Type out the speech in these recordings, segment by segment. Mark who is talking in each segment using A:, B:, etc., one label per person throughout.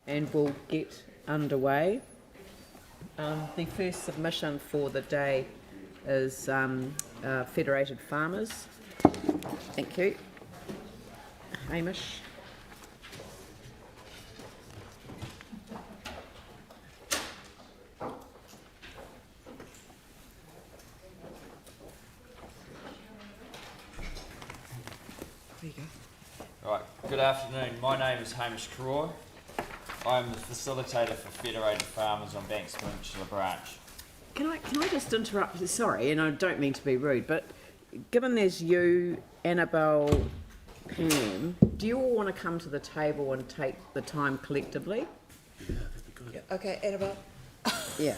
A: And we'll get underway. The first submission for the day is Federated Farmers. Thank you. Hamish. There you go.
B: Right, good afternoon. My name is Hamish Craw. I'm the facilitator for Federated Farmers on Banks Peninsula Branch.
A: Can I just interrupt? Sorry, and I don't mean to be rude, but given there's you, Annabel, Pam, do you all want to come to the table and take the time collectively?
C: Yeah, that'd be good.
D: Yeah. Okay, Annabel.
A: Yeah.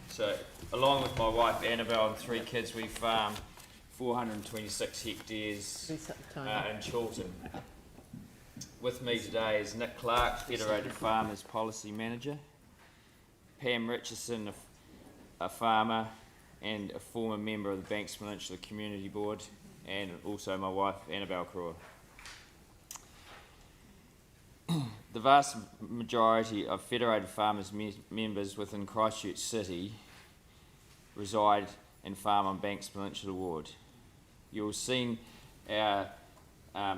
B: So, along with my wife Annabel and 3 kids, we farm 426 hectares in Chiltern. With me today is Nick Clark, Federated Farmers Policy Manager, Pam Richardson, a farmer and a former member of the Banks Peninsula Community Board, and also my wife Annabel Craw. The vast majority of Federated Farmers members within Christchurch City reside and farm on Banks Peninsula Ward. You'll have seen our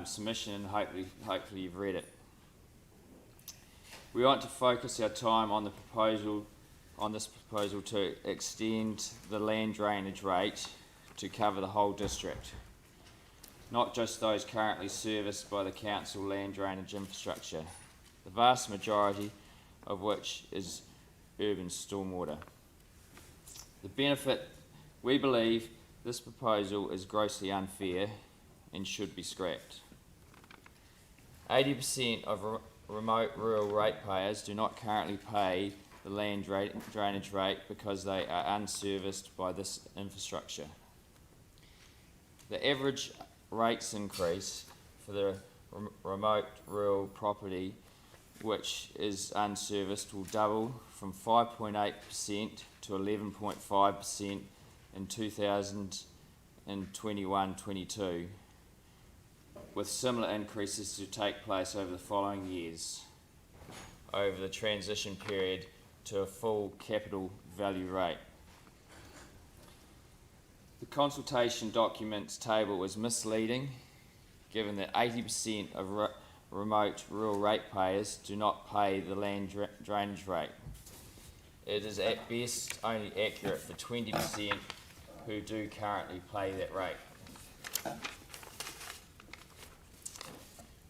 B: submission and hopefully you've read it. We want to focus our time on this proposal to extend the land drainage rate to cover the whole district, not just those currently serviced by the council land drainage infrastructure, the vast majority of which is urban stormwater. The benefit, we believe, this proposal is grossly unfair and should be scrapped. 80% of remote rural ratepayers do not currently pay the land drainage rate because they are unserviced by this infrastructure. The average rates increase for the remote rural property which is unserviced will double from 5.8% to 11.5% in 2021-22, with similar increases to take place over the following years over the transition period to a full capital value rate. The consultation documents table is misleading, given that 80% of remote rural ratepayers do not pay the land drainage rate. It is at best only accurate for 20% who do currently pay that rate.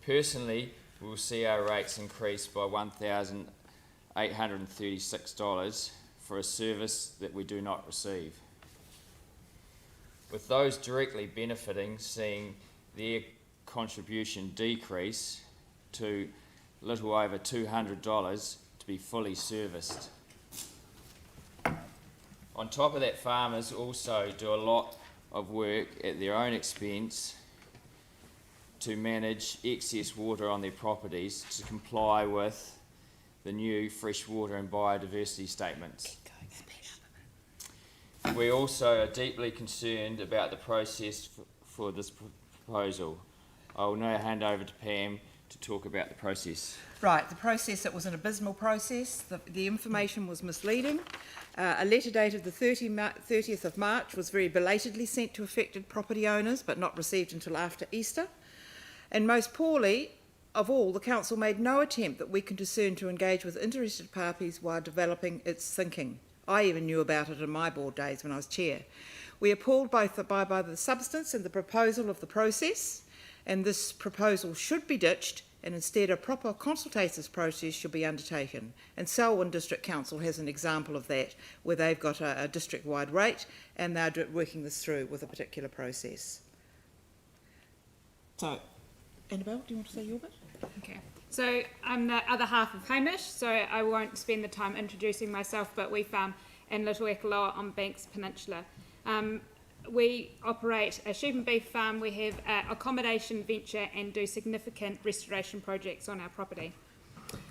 B: Personally, we will see our rates increase by $1,836 for a service that we do not receive, with those directly benefiting seeing their contribution decrease to little over $200 to be fully serviced. On top of that, farmers also do a lot of work at their own expense to manage excess water on their properties to comply with the new freshwater and biodiversity statements. We also are deeply concerned about the process for this proposal. I will now hand over to Pam to talk about the process.
D: Right, the process, it was an abysmal process. The information was misleading. A letter dated the 30th of March was very belatedly sent to affected property owners, but not received until after Easter. And most poorly of all, the council made no attempt that we can discern to engage with interested parties while developing its thinking. I even knew about it in my board days when I was chair. We are appalled by the substance and the proposal of the process, and this proposal should be ditched, and instead a proper consultative process should be undertaken. And Selwyn District Council has an example of that, where they've got a district-wide rate and they're working this through with a particular process. So, Annabel, do you want to say your bit?
E: Okay, so I'm the other half of Hamish, so I won't spend the time introducing myself, but we farm in Little Ekaloa on Banks Peninsula. We operate a sheep and beef farm. We have an accommodation venture and do significant restoration projects on our property.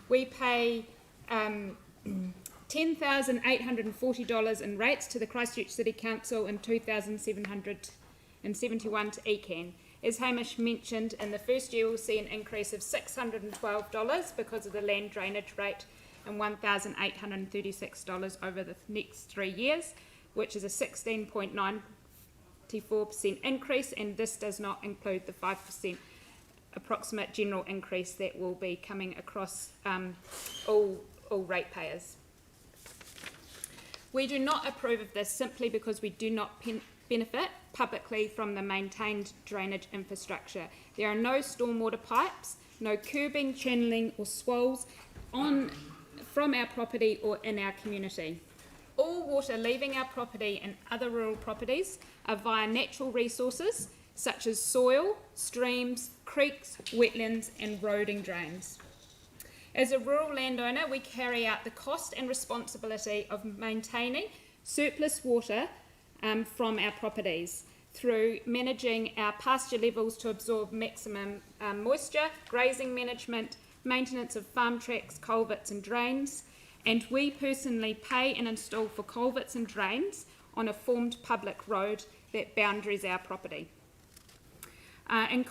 E: We pay $10,840 in rates to the Christchurch City Council and $2,771 to ECAN, As Hamish mentioned, in the first year we'll see an increase of $612 because of the land drainage rate and $1,836 over the next 3 years, which is a 16.94% increase, and this does not include the 5% approximate general increase that will be coming across all ratepayers. We do not approve of this simply because we do not benefit publicly from the maintained drainage infrastructure. There are no stormwater pipes, no curbing, channeling or swales from our property or in our community. All water leaving our property and other rural properties are via natural resources such as soil, streams, creeks, wetlands and roading drains. As a rural landowner, we carry out the cost and responsibility of maintaining surplus water from our properties through managing our pasture levels to absorb maximum moisture, grazing management, maintenance of farm tracks, culverts and drains, and we personally pay and install for culverts and drains on a formed public road that boundaries our property. In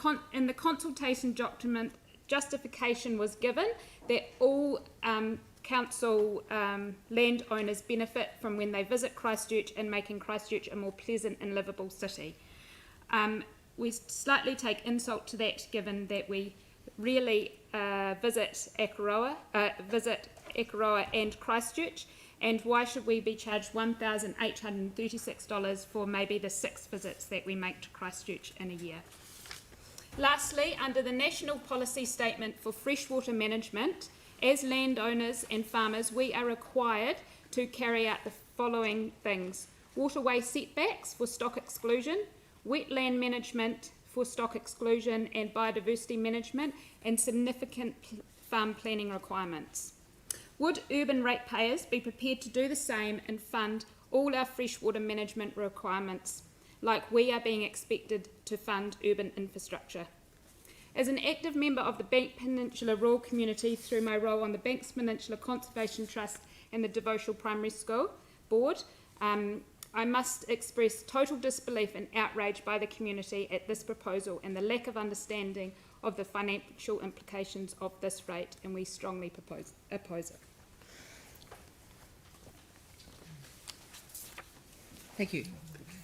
E: the consultation document, justification was given that all council landowners benefit from when they visit Christchurch and making Christchurch a more pleasant and livable city. We slightly take insult to that, given that we really visit Akaroa and Christchurch, and why should we be charged $1,836 for maybe the 6 visits that we make to Christchurch in a year? Lastly, under the National Policy Statement for Freshwater Management, as landowners and farmers, we are required to carry out the following things: waterway setbacks for stock exclusion, wetland management for stock exclusion and biodiversity management, and significant farm planning requirements. Would urban ratepayers be prepared to do the same and fund all our freshwater management requirements, like we are being expected to fund urban infrastructure? As an active member of the Banks Peninsula rural community through my role on the Banks Peninsula Conservation Trust and the Devotional Primary School Board, I must express total disbelief and outrage by the community at this proposal and the lack of understanding of the financial implications of this rate, and we strongly oppose it.
D: Thank you.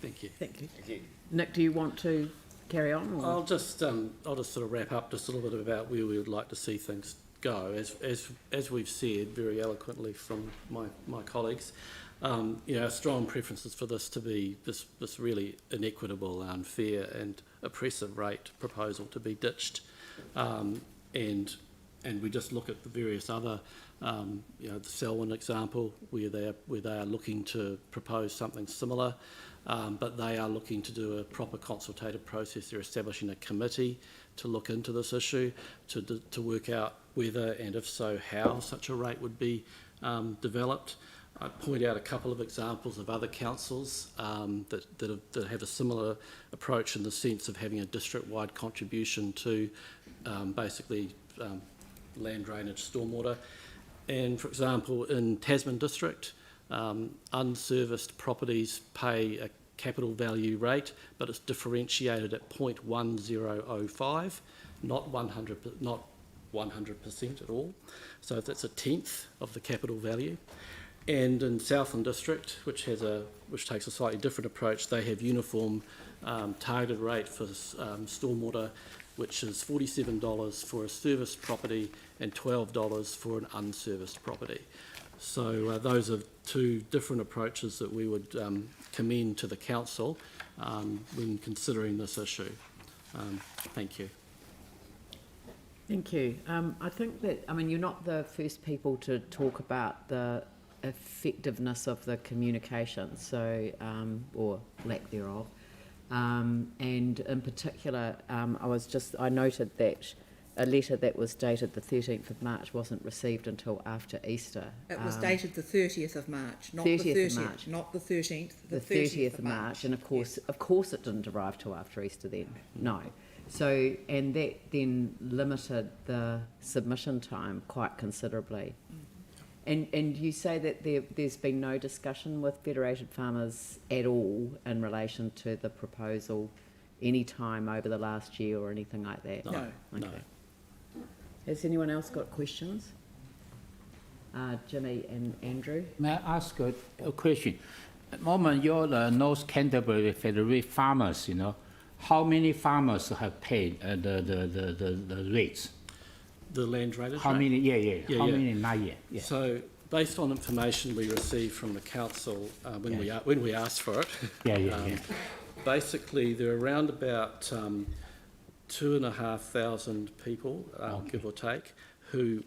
C: Thank you.
A: Thank you.
B: Thank you.
A: Nick, do you want to carry on? Or?
C: I'll just sort of wrap up just a little bit about where we would like to see things go. As we've said very eloquently from my colleagues, our strong preferences for this to be this really inequitable, unfair and oppressive rate proposal to be ditched, and we just look at the various other, the Selwyn example where they are looking to propose something similar, but they are looking to do a proper consultative process. They're establishing a committee to look into this issue to work out whether and if so how such a rate would be developed. I point out a couple of examples of other councils that have a similar approach in the sense of having a district-wide contribution to basically land drainage, stormwater. And for example, in Tasman District, unserviced properties pay a capital value rate, but it's differentiated at 0.1005, not 100% at all. So that's a tenth of the capital value. And in Southland District, which takes a slightly different approach, they have uniform targeted rate for stormwater, which is $47 for a serviced property and $12 for an unserviced property. So those are two different approaches that we would commend to the council when considering this issue. Thank you.
A: Thank you. I think that, you're not the first people to talk about the effectiveness of the communication, so or lack thereof, and in particular, I noted that a letter that was dated the 13th of March wasn't received until after Easter.
D: It was dated the 30th of March, not
A: 30th
D: the 30th,
A: of March.
D: not the 13th.
A: The 30th of March, and of course it didn't arrive till after Easter then. No. So, and that then limited the submission time quite considerably. And you say that there's been no discussion with Federated Farmers at all in relation to the proposal any time over the last year or anything like that?
C: No, no.
A: Okay. Has anyone else got questions? Jimmy and Andrew?
F: May I ask a question? At the moment, you're the North Canterbury Federated farmers, you know. How many farmers have paid the rates?
C: The land drainage
F: How
C: rate?
F: many? Yeah. How
C: yeah.
F: many not yet? Yeah.
C: So, based on information we received from the council when we asked for it,
F: Yeah.
C: basically there are around about 2,500 people, give or take, who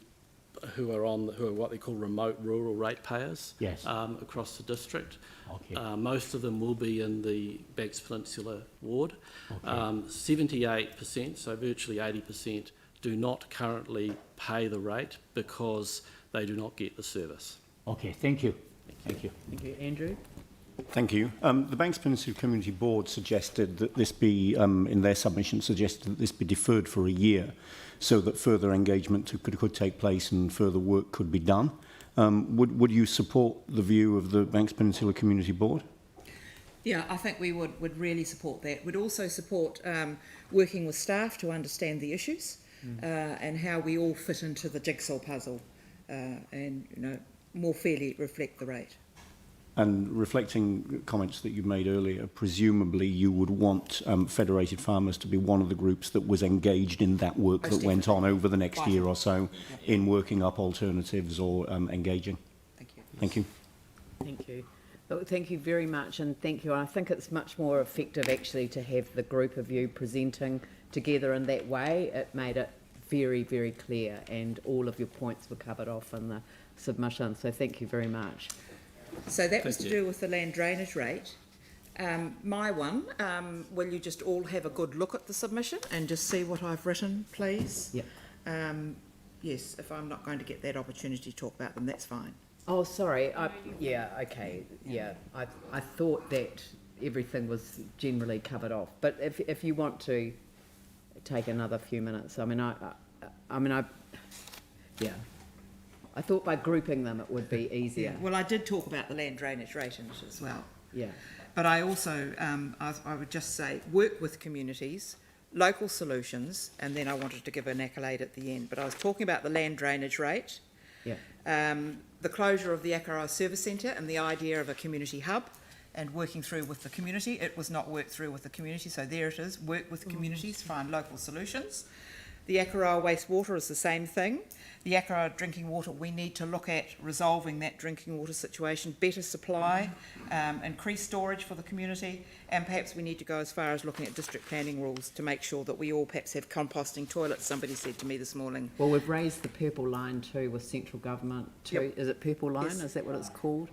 C: are what they call remote rural ratepayers
F: Yes.
C: across the district.
F: Okay.
C: Most of them will be in the Banks Peninsula ward.
F: Okay.
C: 78%, so virtually 80%, do not currently pay the rate because they do not get the service.
F: Okay. Thank you. Thank you.
A: Thank you. Andrew?
G: Thank you. The Banks Peninsula Community Board suggested that this be, in their submission, suggested that this be deferred for a year so that further engagement could take place and further work could be done. Would you support the view of the Banks Peninsula Community Board?
D: Yeah, I think we would really support that. We'd also support working with staff to understand the issues and how we all fit into the jigsaw puzzle and, you know, more fairly reflect the rate.
G: And reflecting comments that you made earlier, presumably you would want Federated Farmers to be one of the groups that was engaged in that work that went on over the next year or so in working up alternatives or engaging.
D: Thank you.
G: Thank you.
A: Thank you. Look, thank you very much, and thank you. I think it's much more effective actually to have the group of you presenting together in that way. It made it very, very clear, and all of your points were covered off in the submission, so thank you very much.
D: So that was to
C: Thank you.
D: do with the land drainage rate. My one, will you just all have a good look at the submission and just see what I've written, please?
A: Yep.
D: Yes, if I'm not going to get that opportunity to talk about them, that's fine.
A: Oh, sorry. Yeah, okay. Yeah, I thought that everything was generally covered off, but if you want to take another few minutes, yeah. I thought by grouping them it would be easier.
D: Well, I did talk about the land drainage rate in it as well.
A: Yeah.
D: But I also, I would just say, work with communities, local solutions, and then I wanted to give an accolade at the end. But I was talking about the land drainage rate,
A: Yeah.
D: the closure of the Akaroa Service Centre and the idea of a community hub and working through with the community. It was not worked through with the community, so there it is, work with communities, find local solutions. The Akaroa wastewater is the same thing. The Akaroa drinking water, we need to look at resolving that drinking water situation, better supply, increased storage for the community, and perhaps we need to go as far as looking at district planning rules to make sure that we all perhaps have composting toilets, somebody said to me this morning.
A: Well, we've raised the purple line too with central government too.
D: Yep.
A: Is it purple line?
D: Yes.
A: Is that what it's called?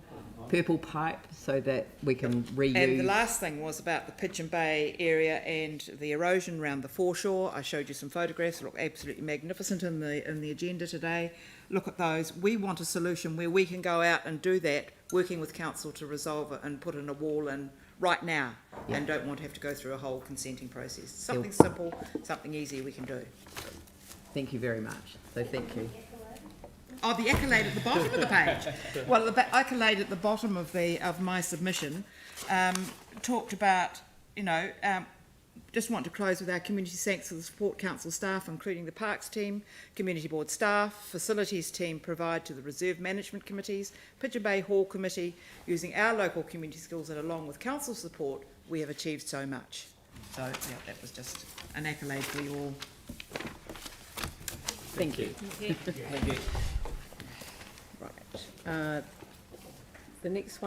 A: Purple pipe, so that we can reuse.
D: And the last thing was about the Pigeon Bay area and the erosion around the foreshore. I showed you some photographs that look absolutely magnificent in the agenda today. Look at those. We want a solution where we can go out and do that, working with council to resolve it and put in a wall in right now, and don't want to have to go through a whole consenting process. Something simple, something easy we can do.
A: Thank you very much. So thank you.
D: Oh, the accolade at the bottom of the page. Well, the accolade at the bottom of my submission talked about, just want to close with our community thanks to the support council staff, including the parks team, community board staff, facilities team provide to the reserve management committees, Pigeon Bay Hall committee. Using our local community skills and along with council support, we have achieved so much. So yeah, that was just an accolade for you all.
A: Thank you.
D: Thank you.
A: Right. The next one.